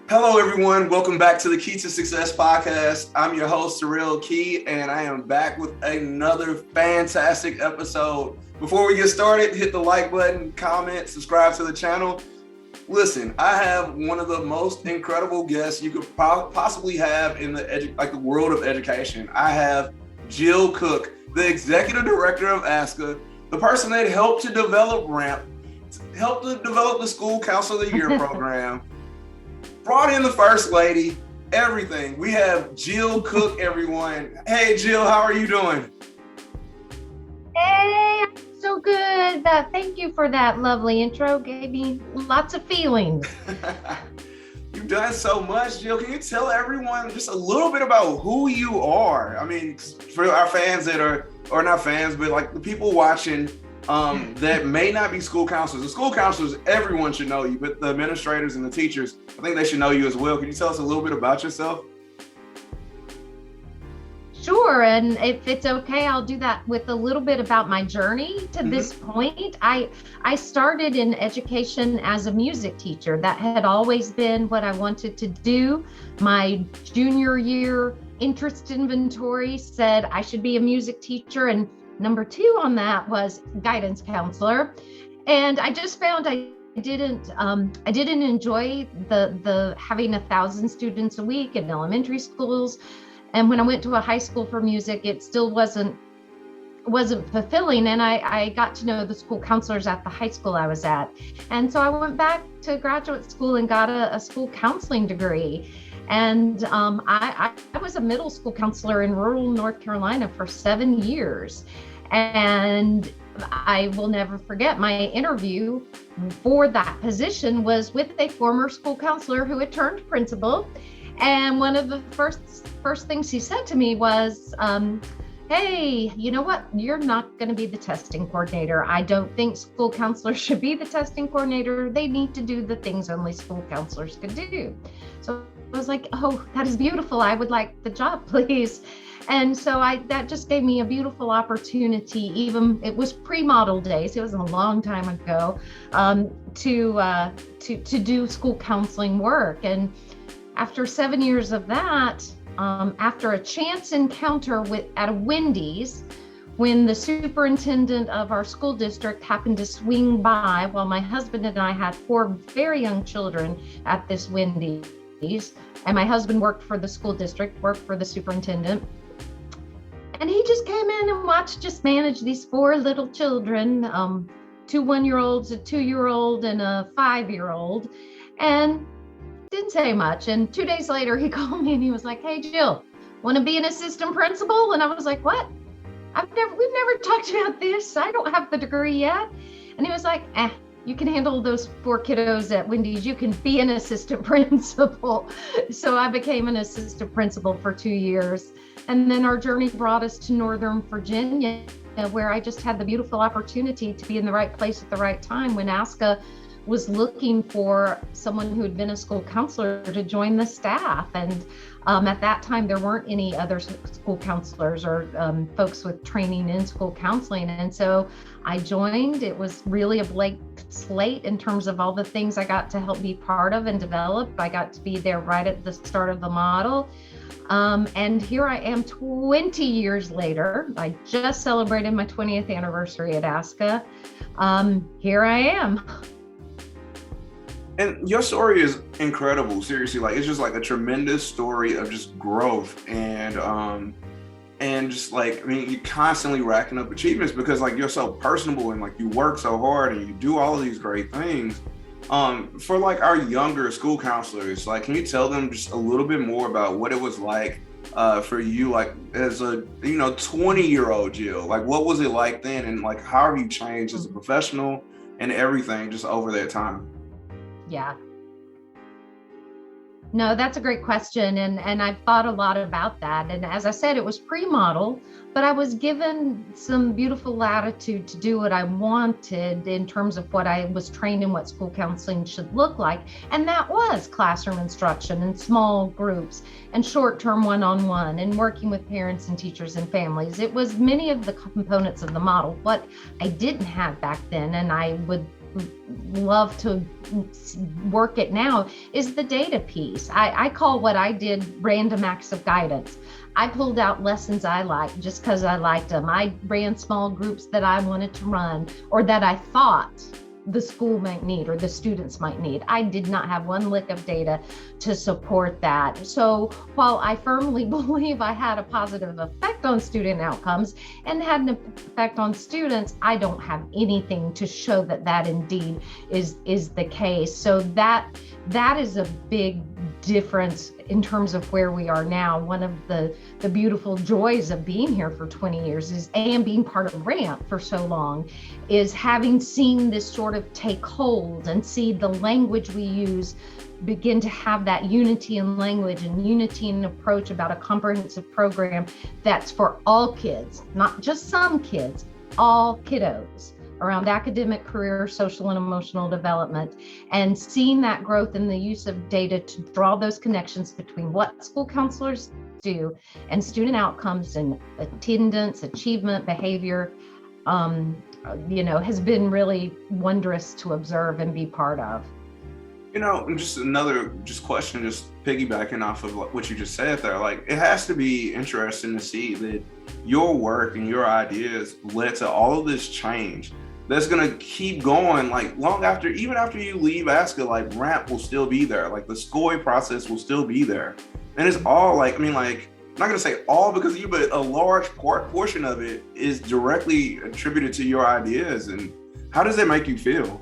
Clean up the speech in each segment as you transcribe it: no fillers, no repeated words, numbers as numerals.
Hello, everyone. Welcome back to the Key to Success podcast. I'm your host, TaRael Key, and I am back with another fantastic episode. Before we get started, hit the like button, comment, subscribe to the channel. Listen, I have one of the most incredible guests you could possibly have in the world of education. I have Jill Cook, the executive director of ASCA, the person that helped to develop RAMP, helped to develop the School Counselor of the Year program, brought in the First Lady, everything. We have Jill Cook, everyone. Hey, Jill, how are you doing? Hey, I'm so good. Thank you for that lovely intro. Gave me lots of feelings. You've done so much, Jill. Can you tell everyone just a little bit about who you are? I mean, for our fans that are, or not fans, but like the people watching that may not be school counselors. The school counselors, everyone should know you, but the administrators and the teachers, I think they should know you as well. Can you tell us a little bit about yourself? Sure, and if it's okay, I'll do that with a little bit about my journey to this point. I started in education as a music teacher. That had always been what I wanted to do. My junior year interest inventory said I should be a music teacher, and number 2 on that was guidance counselor. And I just found I didn't enjoy the having 1,000 students a week in elementary schools. And when I went to a high school for music, it still wasn't fulfilling. And I got to know the school counselors at the high school I was at. And so I went back to graduate school and got a school counseling degree. And I was a middle school counselor in rural North Carolina for 7 years. And I will never forget my interview for that position was with a former school counselor who had turned principal. And one of the first things he said to me was, hey, you know what? You're not going to be the testing coordinator. I don't think school counselors should be the testing coordinator. They need to do the things only school counselors could do. So I was like, oh, that is beautiful. I would like the job, please. And so that just gave me a beautiful opportunity. Even it was pre-model days. It was a long time ago, to do school counseling work. And after 7 years of that, after a chance encounter at a Wendy's, when the superintendent of our school district happened to swing by while my husband and I had 4 very young children at this Wendy's, and my husband worked for the school district, worked for the superintendent. And he just came in and watched us manage these 4 little children, 2 1-year-olds, a 2-year-old, and a 5-year-old, and didn't say much. And 2 days later, he called me and he was like, hey, Jill, want to be an assistant principal? And I was like, what? We've never talked about this. I don't have the degree yet. And he was like, you can handle those 4 kiddos at Wendy's. You can be an assistant principal. So I became an assistant principal for 2 years. And then our journey brought us to Northern Virginia, where I just had the beautiful opportunity to be in the right place at the right time when ASCA was looking for someone who had been a school counselor to join the staff. And at that time, there weren't any other school counselors or folks with training in school counseling. And so I joined. It was really a blank slate in terms of all the things I got to help be part of and develop. I got to be there right at the start of the model. And here I am 20 years later. I just celebrated my 20th anniversary at ASCA. Here I am. And your story is incredible, seriously. Like, it's just like a tremendous story of just growth and just like, I mean, you're constantly racking up achievements because like you're so personable and like you work so hard and you do all of these great things. For like our younger school counselors, like, can you tell them just a little bit more about what it was like for you, like as a 20-year-old Jill? Like, what was it like then, and like how have you changed as a professional and everything just over that time? Yeah. No, that's a great question. And I've thought a lot about that. And as I said, it was pre-model, but I was given some beautiful latitude to do what I wanted in terms of what I was trained in, what school counseling should look like. And that was classroom instruction and small groups and short-term one-on-one and working with parents and teachers and families. It was many of the components of the model. What I didn't have back then, and I would love to work at now is the data piece. I call what I did random acts of guidance. I pulled out lessons I liked just because I liked them. I ran small groups that I wanted to run or that I thought the school might need or the students might need. I did not have one lick of data to support that. So while I firmly believe I had a positive effect on student outcomes and had an effect on students, I don't have anything to show that that indeed is the case. So that is a big difference in terms of where we are now. One of the beautiful joys of being here for 20 years is, and being part of RAMP for so long, is having seen this sort of take hold and see the language we use begin to have that unity in language and unity in approach about a comprehensive program that's for all kids, not just some kids, all kiddos, around academic, career, social, and emotional development, and seeing that growth in the use of data to draw those connections between what school counselors do and student outcomes and attendance, achievement, behavior, has been really wondrous to observe and be part of. Just another question, just piggybacking off of what you just said there, like it has to be interesting to see that your work and your ideas led to all of this change that's going to keep going, like even after you leave ASCA, like RAMP will still be there, like the SCOI process will still be there. And it's all I'm not going to say all because of you, but a large portion of it is directly attributed to your ideas. And how does that make you feel?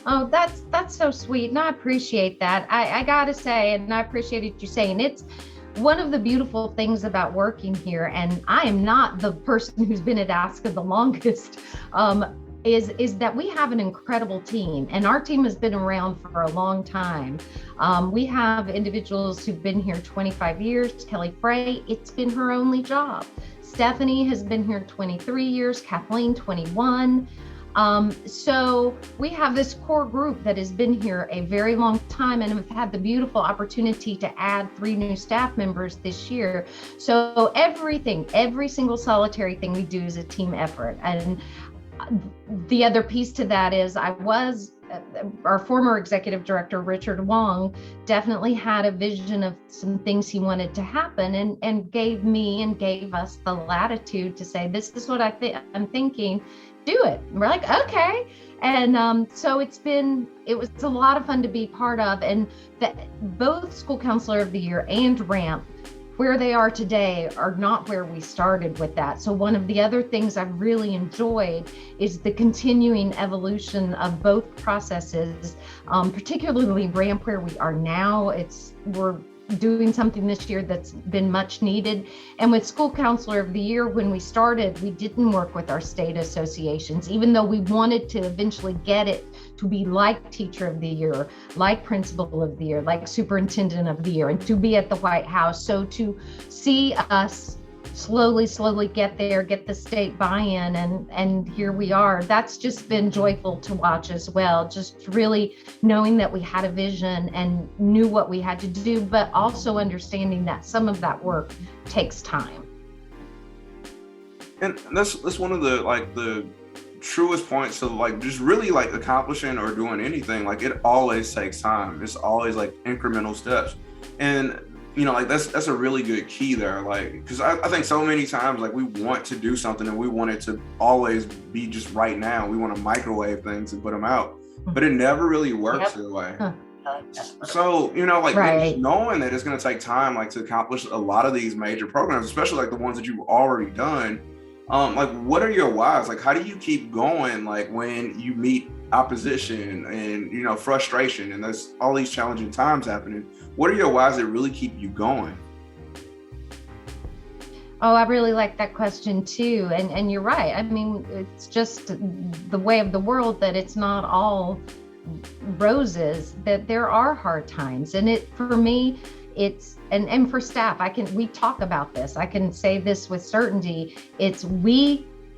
Oh, that's so sweet. And I appreciate that. I gotta say, and I appreciated you saying it's one of the beautiful things about working here, and I am not the person who's been at ASCA the longest, is that we have an incredible team, and our team has been around for a long time. We have individuals who've been here 25 years. Kelly Frey, it's been her only job. Stephanie has been here 23 years, Kathleen 21. So we have this core group that has been here a very long time and have had the beautiful opportunity to add 3 new staff members this year. So every single solitary thing we do is a team effort. And the other piece to that is our former executive director, Richard Wong, definitely had a vision of some things he wanted to happen and gave me and gave us the latitude to say, this is what I'm thinking. Do it. And we're like, okay. And so it was a lot of fun to be part of, and that both School Counselor of the Year and RAMP, where they are today, are not where we started with that. So one of the other things I've really enjoyed is the continuing evolution of both processes, particularly RAMP where we are now. We're doing something this year that's been much needed. And with School Counselor of the Year, when we started, we didn't work with our state associations, even though we wanted to eventually get it to be like Teacher of the Year, like Principal of the Year, like Superintendent of the Year, and to be at the White House. So to see us slowly get there, get the state buy-in, and here we are. That's just been joyful to watch as well. Just really knowing that we had a vision and knew what we had to do, but also understanding that some of that work takes time. And that's one of the truest points of just really accomplishing or doing anything. Like it always takes time. It's always incremental steps. And that's a really good key there. Because I think so many times, we want to do something and we want it to always be just right now. We want to microwave things and put them out, but it never really works that way. So, right. Knowing that it's going to take time, to accomplish a lot of these major programs, especially the ones that you've already done, what are your whys? How do you keep going, when you meet opposition and, frustration and there's all these challenging times happening? What are your whys that really keep you going? Oh, I really like that question too. And you're right. I mean, it's just the way of the world that it's not all roses, that there are hard times. And for me, it's, and for staff, we talk about this. I can say this with certainty.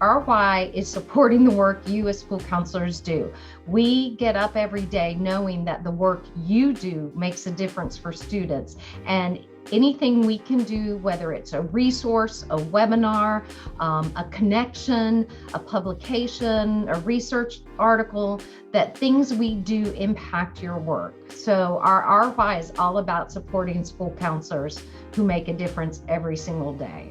Our why is supporting the work you as school counselors do. We get up every day knowing that the work you do makes a difference for students. And anything we can do, whether it's a resource, a webinar, a connection, a publication, a research article, that things we do impact your work. So our why is all about supporting school counselors who make a difference every single day.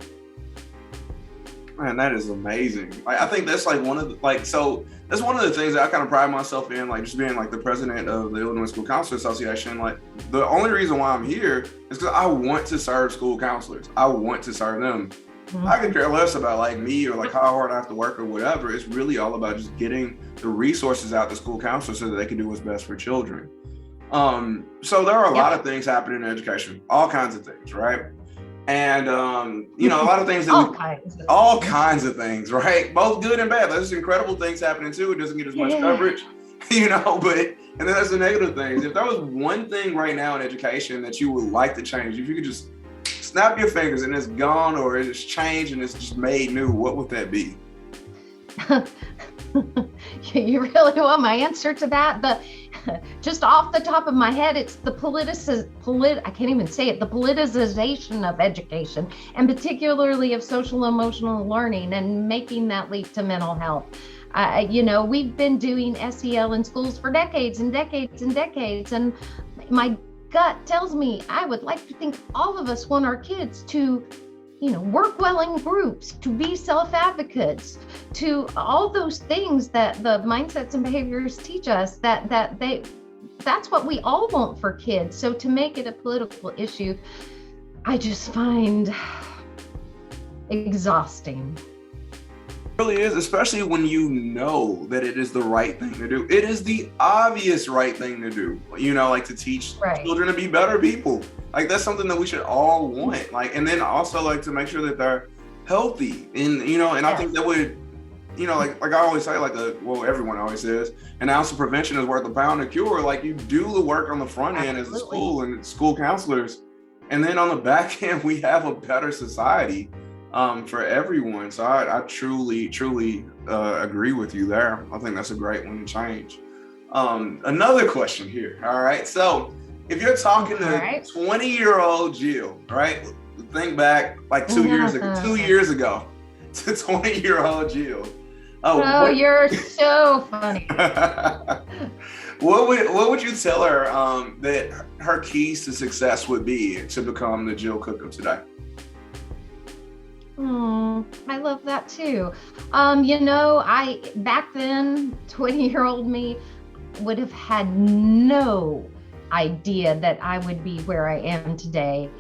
Man, that is amazing. Like, I think that's like one of the, like, so that's one of the things that I kind of pride myself in, like just being like the president of the Illinois School Counselor Association. Like the only reason why I'm here is because I want to serve school counselors. I want to serve them. Mm-hmm. I could care less about like me or like how hard I have to work or whatever. It's really all about just getting the resources out to school counselors so that they can do what's best for children. So there are a lot of things happening in education, all kinds of things, right? And, a lot of things that all kinds of things, right? Both good and bad. There's incredible things happening too. It doesn't get as much coverage, and then there's the negative things. If there was one thing right now in education that you would like to change, if you could just snap your fingers and it's gone or it's changed and it's just made new, what would that be? You really want my answer to that? Just off the top of my head, it's the I can't even say it, the politicization of education, and particularly of social emotional learning and making that leap to mental health. We've been doing SEL in schools for decades and decades and decades, and my gut tells me I would like to think all of us want our kids to work well in groups, to be self-advocates, to all those things that the mindsets and behaviors teach us, that's what we all want for kids. So to make it a political issue, I just find exhausting. It really is, especially when you know that it is the right thing to do. It is the obvious right thing to do, like to teach children to be better people. Like that's something that we should all want. Like, and then also like to make sure that they're healthy. And, and I think that would, like I always say, everyone always says, an ounce of prevention is worth a pound of cure. Like you do the work on the front end as a school and school counselors. And then on the back end, we have a better society for everyone. So I truly agree with you there. I think that's a great one to change. Another question here. All right. So if you're talking to 20-year-old Jill, right? Think back like 2 years ago to 20-year-old Jill. You're so funny. What would you tell her that her keys to success would be to become the Jill Cook of today? I love that too. I back then, 20-year-old me would have had no idea that I would be where I am today.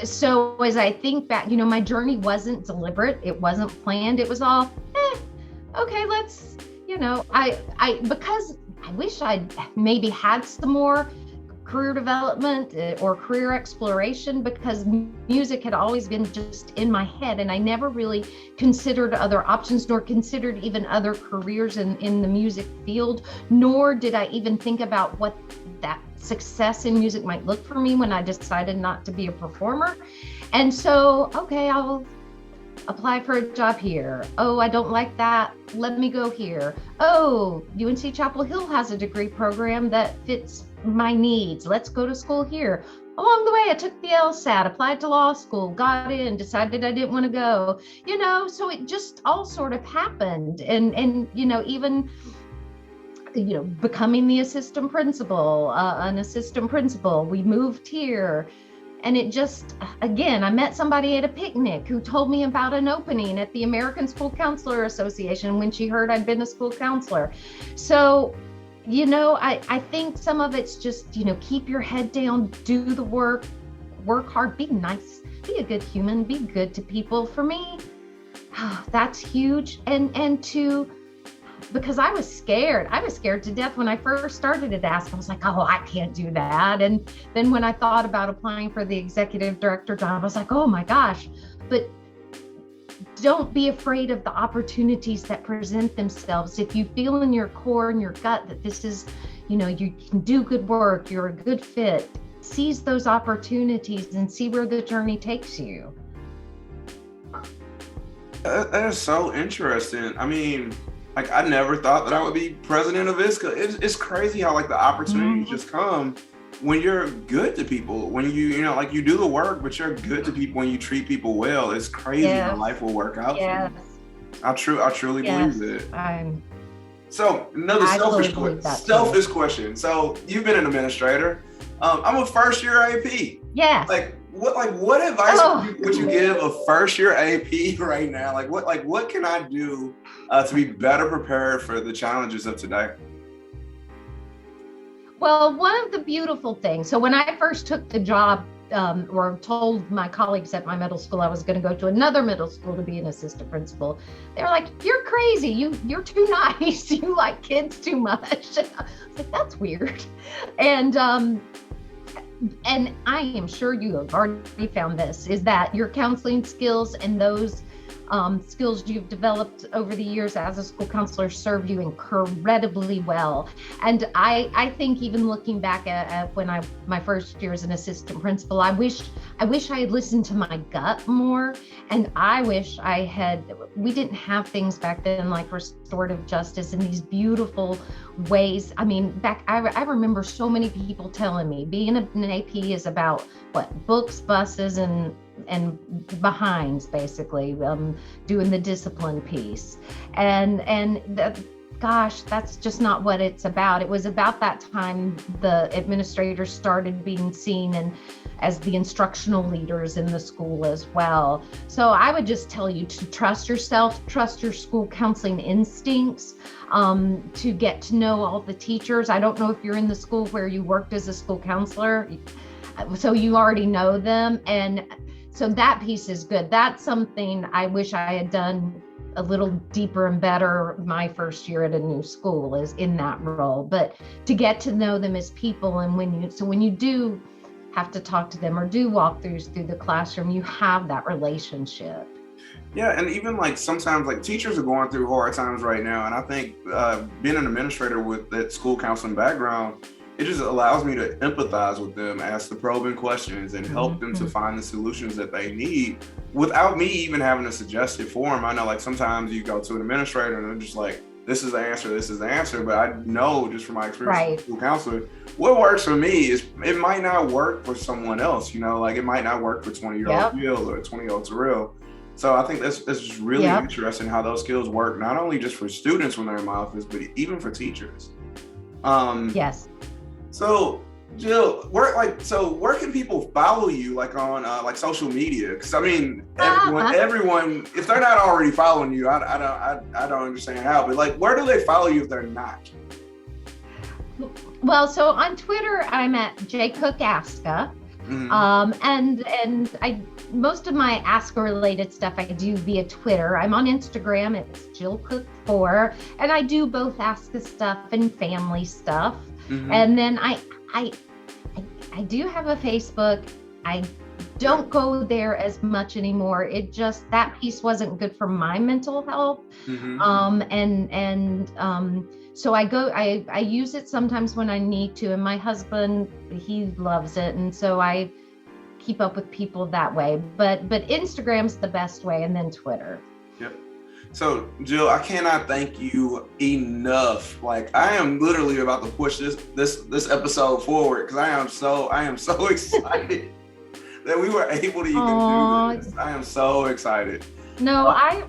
So as I think back, my journey wasn't deliberate. It wasn't planned. It was all, okay, let's, because I wish I'd maybe had some more career development or career exploration, because music had always been just in my head and I never really considered other options, nor considered even other careers in the music field, nor did I even think about what that success in music might look for me when I decided not to be a performer. And so, okay, I'll apply for a job here. Oh, I don't like that. Let me go here. Oh, UNC Chapel Hill has a degree program that fits my needs. Let's go to school here. Along the way, I took the LSAT, applied to law school, got in, decided I didn't want to go, so it just all sort of happened. And even, becoming the assistant principal, we moved here. And it just, again, I met somebody at a picnic who told me about an opening at the American School Counselor Association when she heard I'd been a school counselor. So, I think some of it's just, keep your head down, do the work hard, be nice, be a good human, be good to people. For me, that's huge. And because I was scared to death when I first started at ASCA. I was like, oh, I can't do that. And then when I thought about applying for the executive director job, I was like, oh my gosh. But don't be afraid of the opportunities that present themselves. If you feel in your core and your gut that this is, you can do good work, you're a good fit, seize those opportunities and see where the journey takes you. That is so interesting. I mean, I never thought that I would be president of ASCA. It's crazy how the opportunities just come when you're good to people, when you know, like you do the work, but you're good to people, when you treat people well, it's crazy how life will work out for you. I truly believe it. So another selfish question. So you've been an administrator. I'm a first year AP. Yes. What advice would you give a first year AP right now? What can I do to be better prepared for the challenges of today? Well, one of the beautiful things, so when I first took the job, or told my colleagues at my middle school I was going to go to another middle school to be an assistant principal, they were like, "You're crazy. You're too nice. You like kids too much." I was like, "That's weird." And I am sure you have already found this, is that your counseling skills and those skills you've developed over the years as a school counselor served you incredibly well. And I think even looking back at when my first year as an assistant principal, I wish I had listened to my gut more. And I wish we didn't have things back then like restorative justice and these beautiful ways. I mean, I remember so many people telling me being an AP is about books, buses, and behinds, basically, doing the discipline piece. Gosh, that's just not what it's about. It was about that time the administrators started being seen and as the instructional leaders in the school as well. So I would just tell you to trust yourself, trust your school counseling instincts, to get to know all the teachers. I don't know if you're in the school where you worked as a school counselor, so you already know them. And so that piece is good. That's something I wish I had done a little deeper and better my first year at a new school, is in that role. But to get to know them as people, and when you do have to talk to them or do walkthroughs through the classroom, you have that relationship. Yeah, and even sometimes teachers are going through hard times right now, and I think being an administrator with that school counseling background, it just allows me to empathize with them, ask the probing questions, and help them to find the solutions that they need without me even having to suggest it for them. I know sometimes you go to an administrator and they're just like, this is the answer. But I know just from my experience as a school counselor, what works for me is it might not work for someone else. It might not work for 20-year-old Jill or 20-year-old TaRael. So I think that's just really interesting how those skills work, not only just for students when they're in my office, but even for teachers. Yes. So Jill, where can people follow you on social media? Because I mean, everyone, if they're not already following you, I don't understand how. But where do they follow you if they're not? Well, so on Twitter, I'm at JCookASCA. And I most of my ASCA related stuff I do via Twitter. I'm on Instagram, it's JillCook4, and I do both ASCA stuff and family stuff. And then I do have a Facebook. I don't go there as much anymore. It just, that piece wasn't good for my mental health. So I use it sometimes when I need to, and my husband, he loves it. And so I keep up with people that way, but Instagram's the best way, and then Twitter. Yep. So Jill, I cannot thank you enough. I am literally about to push this episode forward because I am so excited that we were able to even do this. I am so excited. No, I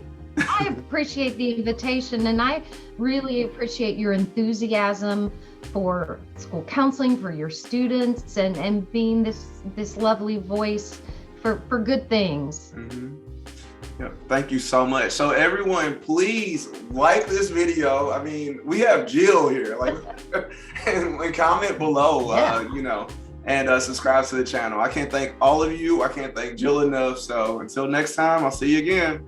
appreciate the invitation, and I really appreciate your enthusiasm for school counseling, for your students, and being this lovely voice for good things. Yeah, thank you so much. So everyone, please like this video. I mean, we have Jill here, and comment below, and subscribe to the channel. I can't thank all of you. I can't thank Jill enough. So until next time, I'll see you again.